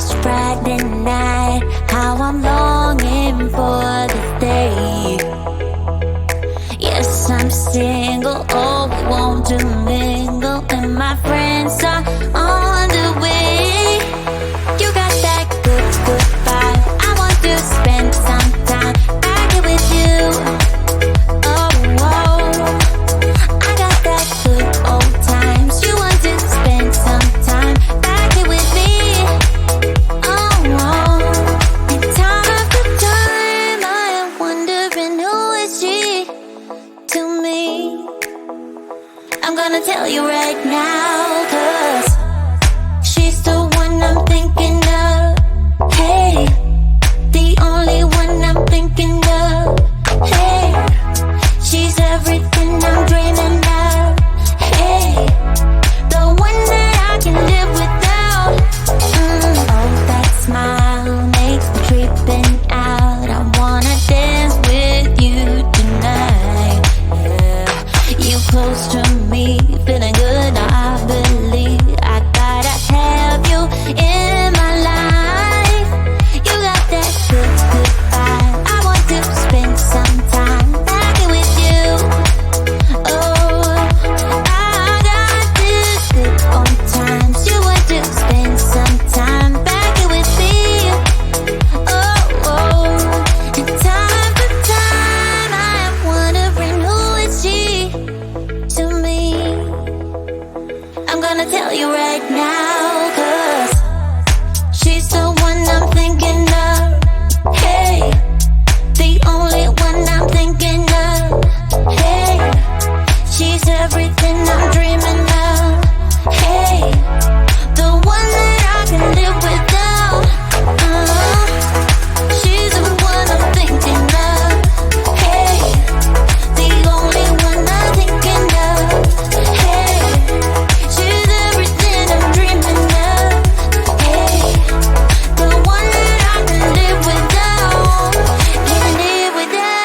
It's Friday night, how I'm longing for this day. Yes, I'm single, oh, we want to mingle, and my friends are on the way. You got that good, good vibe, I want to spend some time back here with you. Oh, I got that good old times, you want to spend some time back here with me. Oh, and time after time I am wondering who is she to me. I'm gonna tell you right now, 'cause she's the one I'm thinking of. Hey, the only one I'm thinking of. Hey, she's everything I'm dreaming of. Hey, the one that I can live without. Oh, that smile makes me tripping out. I wanna dance with you tonight. Yeah, you close to me, feeling good. I believe I gotta have you in my life. You got that good, good vibe. I want to spend some time back here with you. Oh, I got this good old times. You want to spend some time back here with me. Oh, and time after time I am wondering who is she to me. I'm gonna tell you right now, 'cause she's the one I'm thinking of. Hey, the only one I'm thinking of. Hey, she's everything I'm dreaming of. Hey, the one that I can live without. She's the one I'm thinking of. Hey, the only one I'm thinking of. Hey, she's everything I'm dreaming of. Hey, the one that I can live without. Can live without.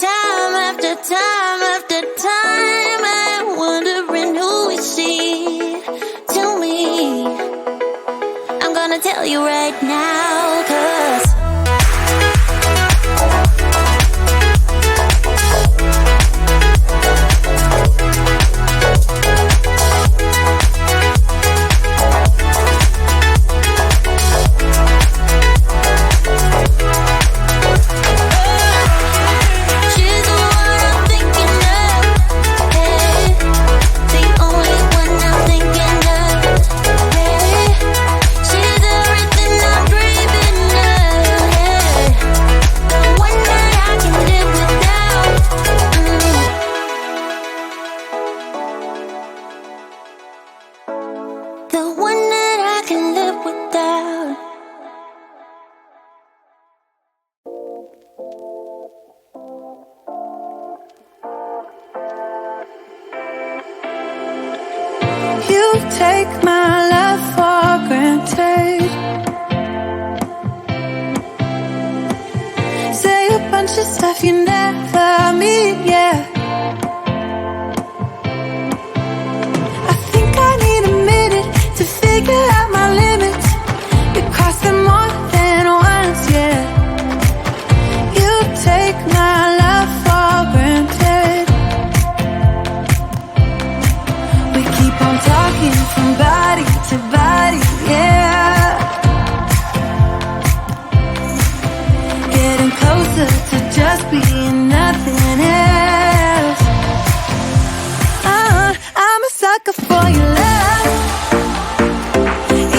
Time after time after time I'm wondering who is she to me. I'm gonna tell you right now, 'cause she's the one I'm thinking of. Hey, the only one I'm thinking of. Hey, she's everything I'm dreaming of. Hey, the one that I can live without. The one that I can live without. You take my love for granted. Say a bunch of stuff you never mean, yeah. I think I need a minute to figure out my limits. You cross them more than once, yeah. You take my love for granted. We keep on talking from body to body, yeah. Getting closer to just being nothing else. I'm a sucker for your love,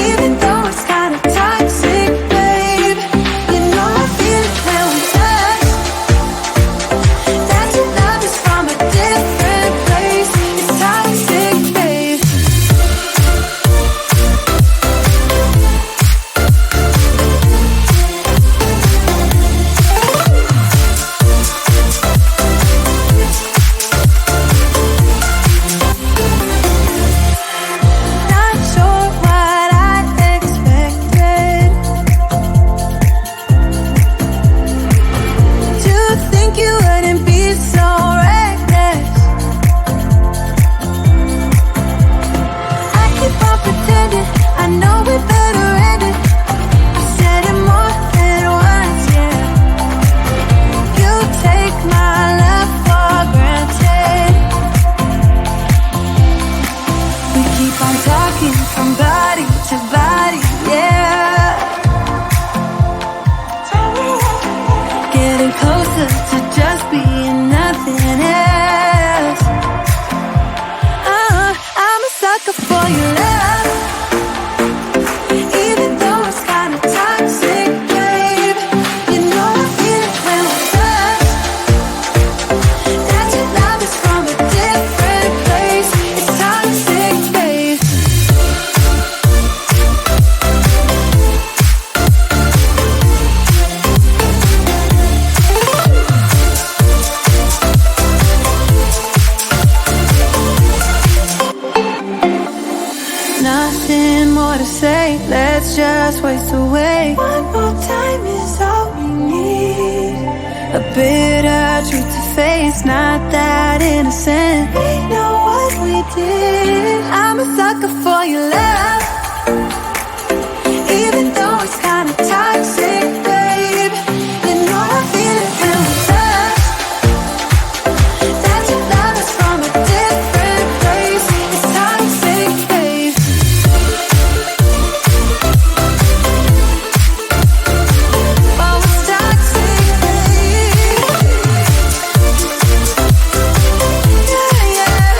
even though it's kinda toxic, babe. voice away. One more time is all we need. A bitter truth to face, not that innocent. We know what we did. I'm a sucker for your love, even though it's kinda toxic, babe. You know I feel it when we touch. That your love is from a different place. It's toxic, babe. Oh, it's toxic, babe. Yeah, yeah.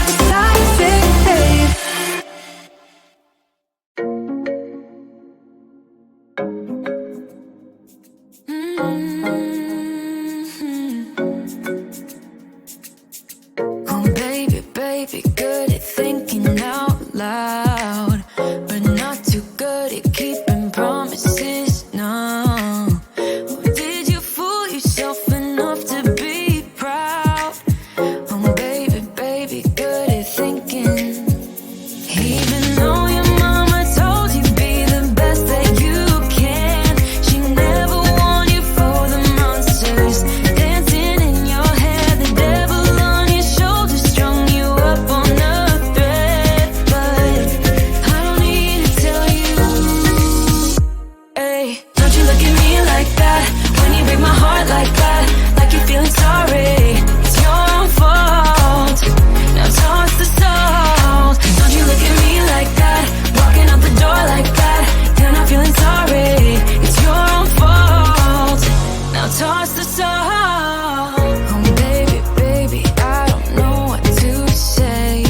It's toxic, babe. Oh, baby, baby, good at thinking out loud, but not too good at keeping promises. No, did you fool yourself enough to be proud? Oh, baby, baby, good at thinking. Even though your mama told you be the best that you can, she never warned you for the monsters dancing in your head, the devil on your shoulder strung you up on a thread. But I don't need to tell you, hey, don't you look at me like that when you break my heart like that, like you're feeling sorry. It's your own fault. Now toss the salt. Don't you look at me like that, walking out the door like that. You're not feeling sorry. It's your own fault. Now toss the salt. Oh, baby, baby, I don't know what to say.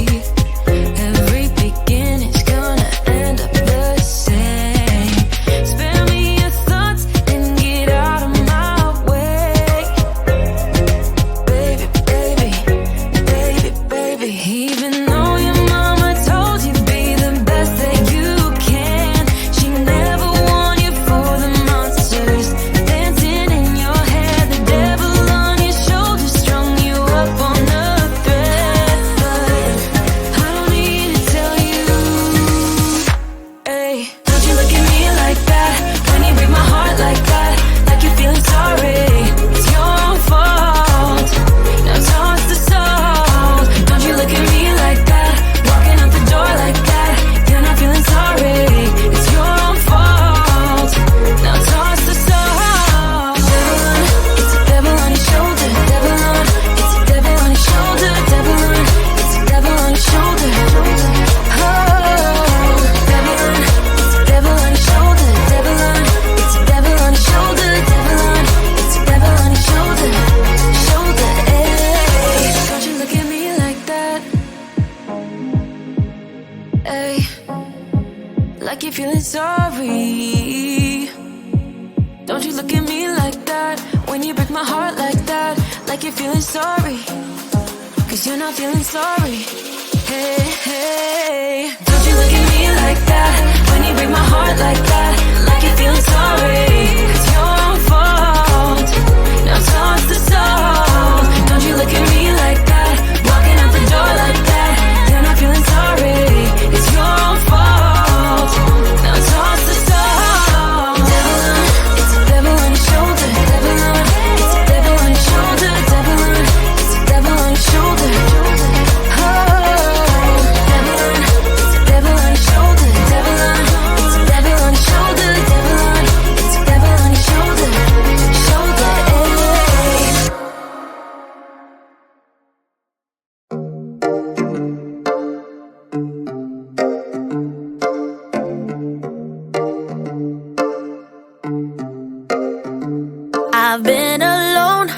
Every beginning's gonna end up the same. Spare me your thoughts and get out of my way. Baby, baby, baby, baby. Even though your mama told you be the best that you can, she never warned you for the monsters dancing in your head, the devil on your shoulder strung you up on a thread. But I don't need to tell you, hey, don't you look at me like that when you break my heart like that, like you're feeling sorry. It's your own fault. Now toss the salt. Don't you look at me like that, walking out the door like that. You're not feeling sorry. It's your own fault. Now toss the salt. It's a devil on your shoulder. Devil on. It's a devil on your shoulder. Devil on. It's a devil on your shoulder. Oh, devil on. It's a devil on your shoulder. Devil on. It's a devil on your shoulder. Devil on. It's a devil on your shoulder. Shoulder. Hey, don't you look at me like that. Hey, like you're feeling sorry. Don't you look at me like that when you break my heart like that, like you're feeling sorry. Cause you're not feeling sorry. Hey, hey, don't you look at me like that when you break my heart like that, like you're feeling sorry. It's your own fault. Now toss the salt. Don't you look at me like that, walking out the door like that. You're not feeling sorry. It's your own fault. Now toss the salt. Devil on. It's a devil on your shoulder. Devil on. It's a devil on your shoulder. Devil on. It's a devil on your shoulder. Oh, devil on. It's a devil on your shoulder. Devil on. It's a devil on your shoulder. Devil on. It's a devil on your shoulder. Shoulder. Hey. I've been alone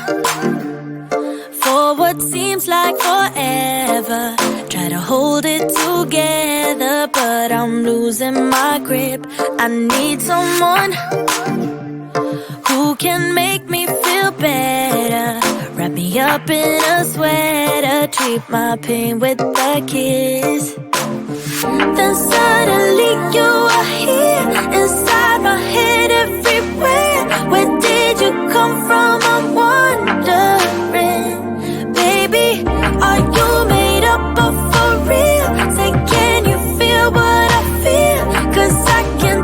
for what seems like forever. Try to hold it together, but I'm losing my grip. I need someone who can make me feel better. Wrap me up in a sweater, treat my pain with a kiss. Then suddenly you are here, inside my head everywhere. Where did you come from? I'm wondering. Baby, are you made up of for real? Say, can you feel what I feel? 'Cause I can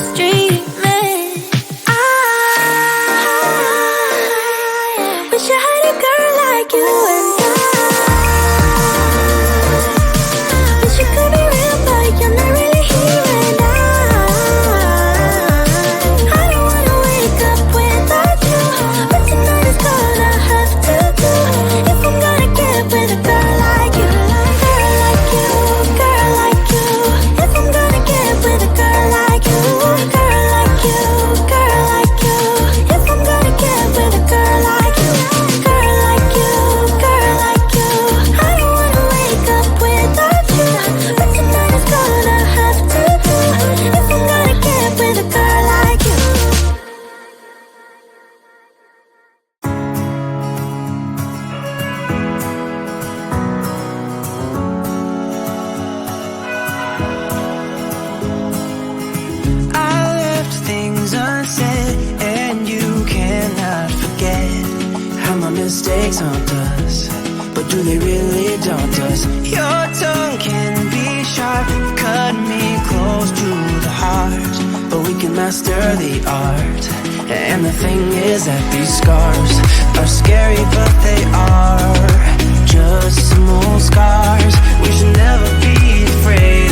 just dreaming. I wish I had a girl like you, and I wish you could be real, but you're not really here. And I don't wanna wake up without you, but tonight is gonna have to do if I'm gonna get with a girl like you, girl like you, girl like you. If I'm gonna get with a girl like you, girl like you, girl like you. If I'm gonna get with a girl like you, girl like you, girl like you. I don't wanna wake up without you, but tonight is gonna have to do if I'm gonna get with a girl like you. I left things unsaid, and you cannot forget how my mistakes haunt us. But do they really daunt us? Your tongue can be sharp, cut me close to the heart. But we can master the art. And the thing is that these scars are scary, but they are just some old scars. We should never be afraid